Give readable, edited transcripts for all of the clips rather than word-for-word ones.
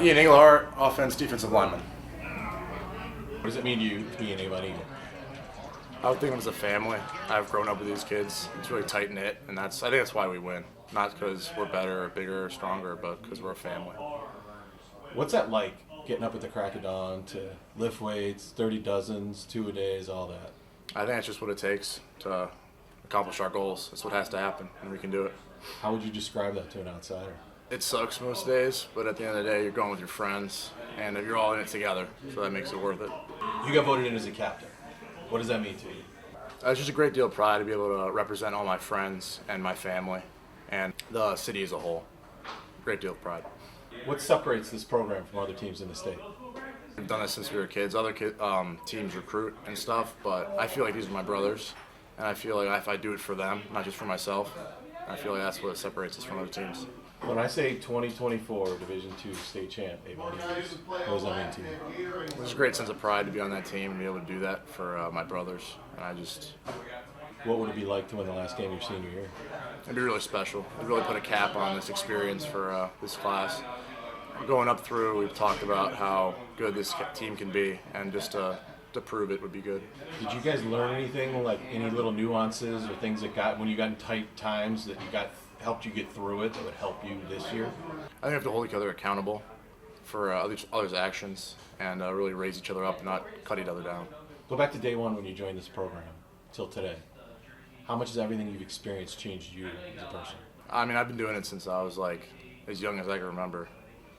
Eian Englehart, offense, defensive lineman. What does it mean to you being Avon Eagle? I would think of them as a family. I've grown up with these kids. It's really tight knit, and I think that's why we win. Not because we're better or bigger or stronger, but because we're a family. What's that like, getting up at the crack of dawn to lift weights, 30 dozens, 2-a-days, all that? I think that's just what it takes to accomplish our goals. That's what has to happen, and we can do it. How would you describe that to an outsider? It sucks most days, but at the end of the day, you're going with your friends, and you're all in it together, so that makes it worth it. You got voted in as a captain. What does that mean to you? It's just a great deal of pride to be able to represent all my friends and my family and the city as a whole. Great deal of pride. What separates this program from other teams in the state? We've done this since we were kids. Other teams recruit and stuff, but I feel like these are my brothers, and I feel like if I do it for them, not just for myself, I feel like that's what separates us from other teams. When I say 2024 Division II state champ, Avon Eagles, what does that mean to you? There's a great sense of pride to be on that team and be able to do that for my brothers. And What would it be like to win the last game of your senior year? It'd be really special. It'd really put a cap on this experience for this class. Going up through, we've talked about how good this team can be, and just to prove it would be good. Did you guys learn anything, like any little nuances or things that when you got in tight times that helped you get through it that would help you this year? I think we have to hold each other accountable for others' actions and really raise each other up and not cut each other down. Go back to day one when you joined this program till today. How much has everything you've experienced changed you as a person? I mean, I've been doing it since I was as young as I can remember.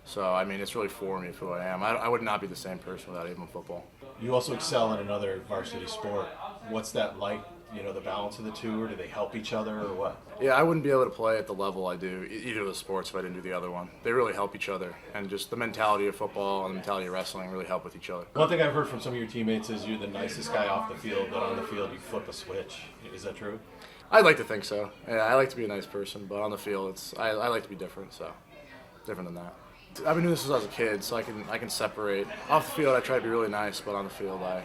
So, I mean, it's really formed me for who I am. I would not be the same person without Avon football. You also excel in another varsity sport. What's that like? The balance of the two, or do they help each other, or what? Yeah, I wouldn't be able to play at the level I do, either of the sports, if I didn't do the other one. They really help each other, and just the mentality of football and the mentality of wrestling really help with each other. One thing I've heard from some of your teammates is you're the nicest guy off the field, but on the field you flip a switch. Is that true? I'd like to think so. Yeah, I like to be a nice person, but on the field, I like to be different, so different than that. I've been doing this since I was a kid, so I can separate. Off the field, I try to be really nice, but on the field, I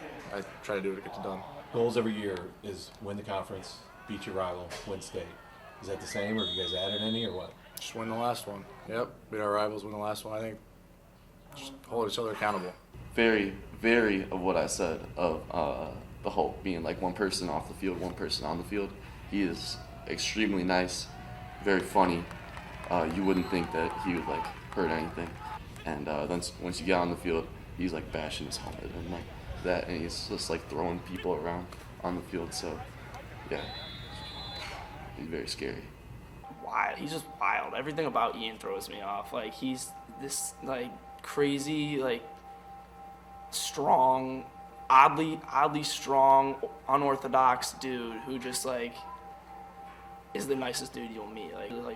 try to do what I get done. Goals every year is win the conference, beat your rival, win state. Is that the same, or have you guys added any, or what? Just win the last one. Yep, beat our rivals, win the last one. I think just hold each other accountable. Very, very of what I said of the Hulk being like one person off the field, one person on the field. He is extremely nice, very funny. You wouldn't think that he would hurt anything. And then once you get on the field, he's bashing his helmet and that, and he's just throwing people around on the field. So yeah, he's very scary. Wild. He's just wild. Everything about Ian throws me off. He's this crazy, strong, oddly strong, unorthodox dude who just is the nicest dude you'll meet.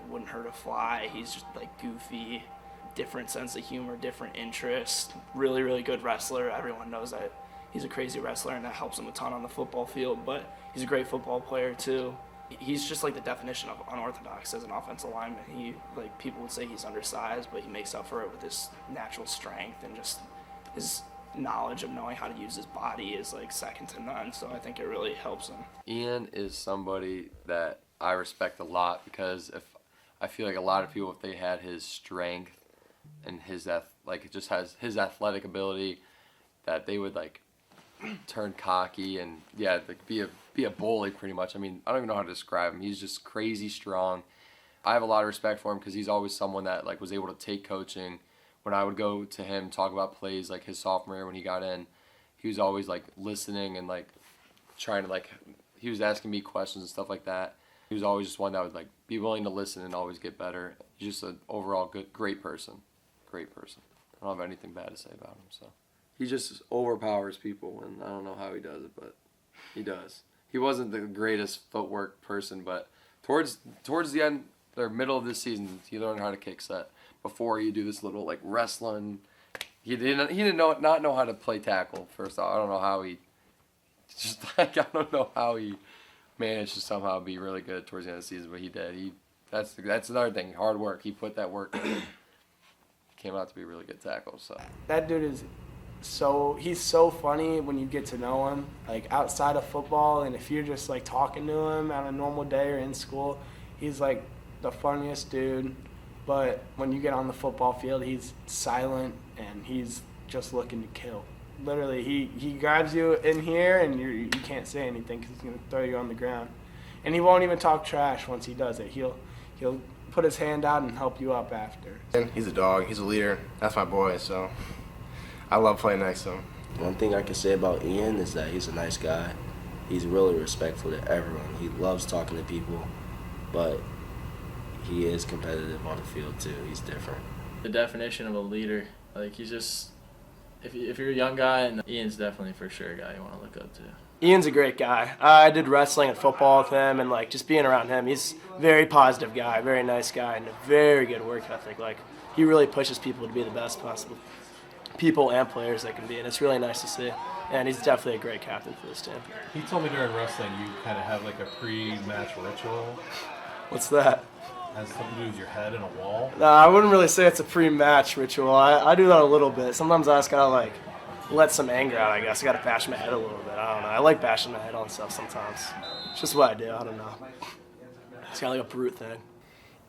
Wouldn't hurt a fly. He's just goofy, different sense of humor, different interests. Really, really good wrestler. Everyone knows that he's a crazy wrestler, and that helps him a ton on the football field. But he's a great football player too. He's just the definition of unorthodox as an offensive lineman. He people would say he's undersized, but he makes up for it with his natural strength, and just his knowledge of knowing how to use his body is second to none. So I think it really helps him. Ian is somebody that I respect a lot, because I feel like a lot of people, if they had his strength and his just has his athletic ability, that they would turn cocky and be a bully pretty much. I mean, I don't even know how to describe him. He's just crazy strong. I have a lot of respect for him because he's always someone that was able to take coaching. When I would go to him talk about plays his sophomore year when he got in, he was always listening and trying to he was asking me questions and stuff like that. He was always just one that would be willing to listen and always get better. He's just an overall great person. Great person. I don't have anything bad to say about him. So he just overpowers people, and I don't know how he does it, but he does. He wasn't the greatest footwork person, but towards the end or middle of this season, he learned how to kick set. Before you do this little wrestling, he didn't not know how to play tackle. First off, I don't know how he I don't know how he managed to somehow be really good towards the end of the season, but he did. That's another thing. Hard work. He put that work in. Came out to be a really good tackle. So that dude is he's so funny when you get to know him, outside of football, and if you're just talking to him on a normal day or in school, he's the funniest dude. But when you get on the football field, he's silent and he's just looking to kill. Literally, he grabs you in here and you can't say anything because he's going to throw you on the ground. And he won't even talk trash once he does it. He'll put his hand out and help you up after. He's a dog. He's a leader. That's my boy, so I love playing next to him. One thing I can say about Ian is that he's a nice guy. He's really respectful to everyone. He loves talking to people, but he is competitive on the field too. He's different. The definition of a leader, like he's just, if you're a young guy, and Ian's definitely for sure a guy you want to look up to. Ian's a great guy. I did wrestling and football with him, and like just being around him, he's a very positive guy, very nice guy, and a very good work ethic. Like he really pushes people to be the best possible people and players they can be, and it's really nice to see. And he's definitely a great captain for this team. He told me during wrestling you kind of have like a pre-match ritual. What's that? Has something to do with your head and a wall. No, I wouldn't really say it's a pre-match ritual. I do that a little bit. Sometimes I just gotta like let some anger out, I guess. I gotta bash my head a little bit. I don't know. I like bashing my head on stuff sometimes. It's just what I do. I don't know. It's kind of like a brute thing.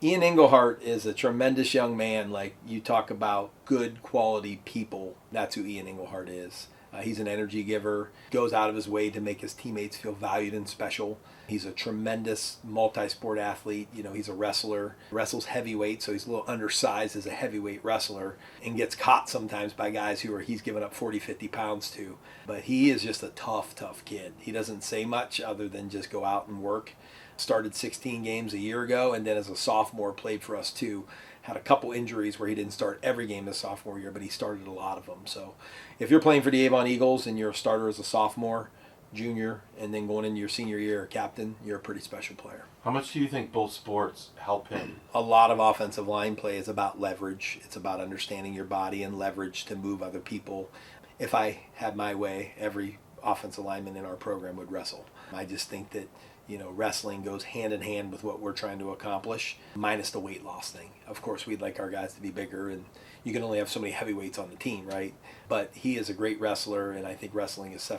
Eian Englehart is a tremendous young man. Like, you talk about good quality people. That's who Eian Englehart is. He's an energy giver, goes out of his way to make his teammates feel valued and special. He's a tremendous multi-sport athlete. You know, he's a wrestler, wrestles heavyweight, so he's a little undersized as a heavyweight wrestler and gets caught sometimes by guys who he's given up 40, 50 pounds to. But he is just a tough kid. He doesn't say much other than just go out and work. Started 16 games a year ago, and then as a sophomore played for us too. Had a couple injuries where he didn't start every game his sophomore year, but he started a lot of them. So if you're playing for the Avon Eagles and you're a starter as a sophomore, junior, and then going into your senior year, captain, you're a pretty special player. How much do you think both sports help him? A lot of offensive line play is about leverage. It's about understanding your body and leverage to move other people. If I had my way, every offensive lineman in our program would wrestle. I just think that, you know, wrestling goes hand in hand with what we're trying to accomplish, minus the weight loss thing. Of course, we'd like our guys to be bigger, and you can only have so many heavyweights on the team, right? But he is a great wrestler, and I think wrestling has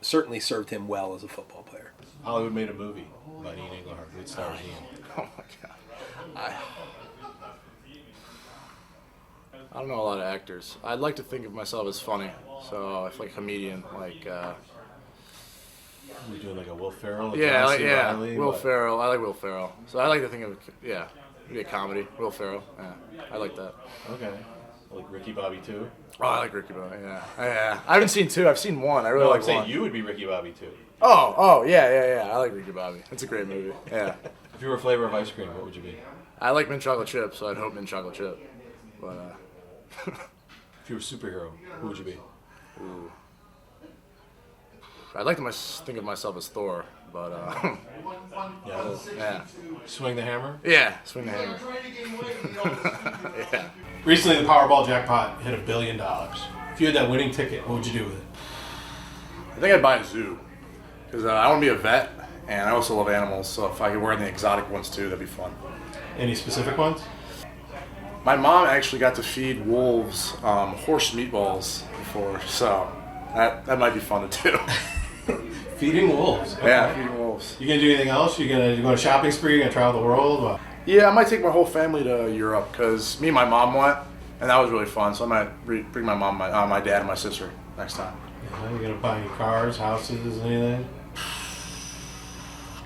certainly served him well as a football player. Hollywood made a movie about Eian Englehart. It stars Ian. Oh my God. I don't know a lot of actors. I'd like to think of myself as funny, so if like a comedian, like. We're doing like a Will Ferrell. Yeah, John C. Reilly, Will Ferrell. I like Will Ferrell. So I like to think of maybe a comedy. Will Ferrell. Yeah, I like that. Okay. Like Ricky Bobby too. Oh, I like Ricky Bobby. Yeah. I haven't seen two. I've seen one. I really like I'm saying one. you would be Ricky Bobby too. Oh, yeah. I like Ricky Bobby. It's a great movie. Yeah. If you were a flavor of ice cream, what would you be? I like mint chocolate chip, so I'd hope mint chocolate chip. But if you were a superhero, who would you be? Ooh. I'd like to think of myself as Thor, but yeah. Swing the hammer? Yeah, swing the hammer. Yeah. Recently, the Powerball jackpot hit $1 billion. If you had that winning ticket, what would you do with it? I think I'd buy a zoo, because I want to be a vet, and I also love animals, so if I could work on the exotic ones too, that'd be fun. Any specific ones? My mom actually got to feed wolves horse meatballs before, so that might be fun to do. Feeding wolves? Okay. Yeah, feeding wolves. You gonna do anything else? You gonna go on a shopping spree? You gonna travel the world? What? Yeah, I might take my whole family to Europe, because me and my mom went, and that was really fun, so I might bring my mom, my dad, and my sister next time. Yeah, you gonna buy any cars, houses, anything?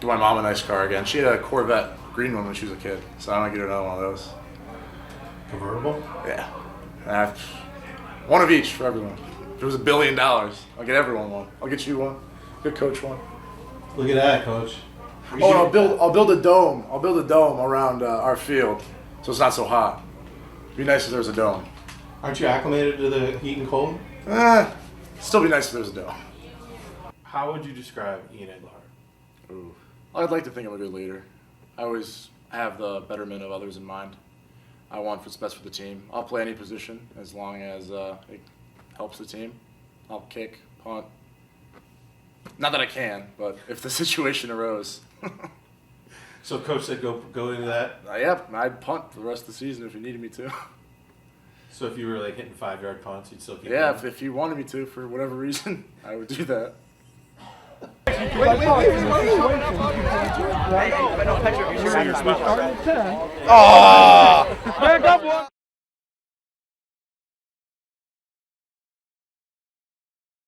Give my mom a nice car again. She had a Corvette, green one, when she was a kid, so I might get her another one of those. Convertible? Yeah. One of each for everyone. If it was $1 billion, I'll get everyone one. I'll get you one. Get Coach one. Look at that, Coach. And I'll build a dome. I'll build a dome around our field, so it's not so hot. It'd be nice if there was a dome. Aren't you acclimated to the heat and cold? Still be nice if there was a dome. How would you describe Eian Englehart? Ooh. I'd like to think I'm a good leader. I always have the betterment of others in mind. I want what's best for the team. I'll play any position as long as it helps the team. I'll kick, punt. Not that I can, but if the situation arose. So Coach said go into that? Yep, I'd punt for the rest of the season if you needed me to. So if you were like hitting 5-yard punts, you'd still keep Yeah, going? if you wanted me to for whatever reason, I would do that. Oh! pick up one.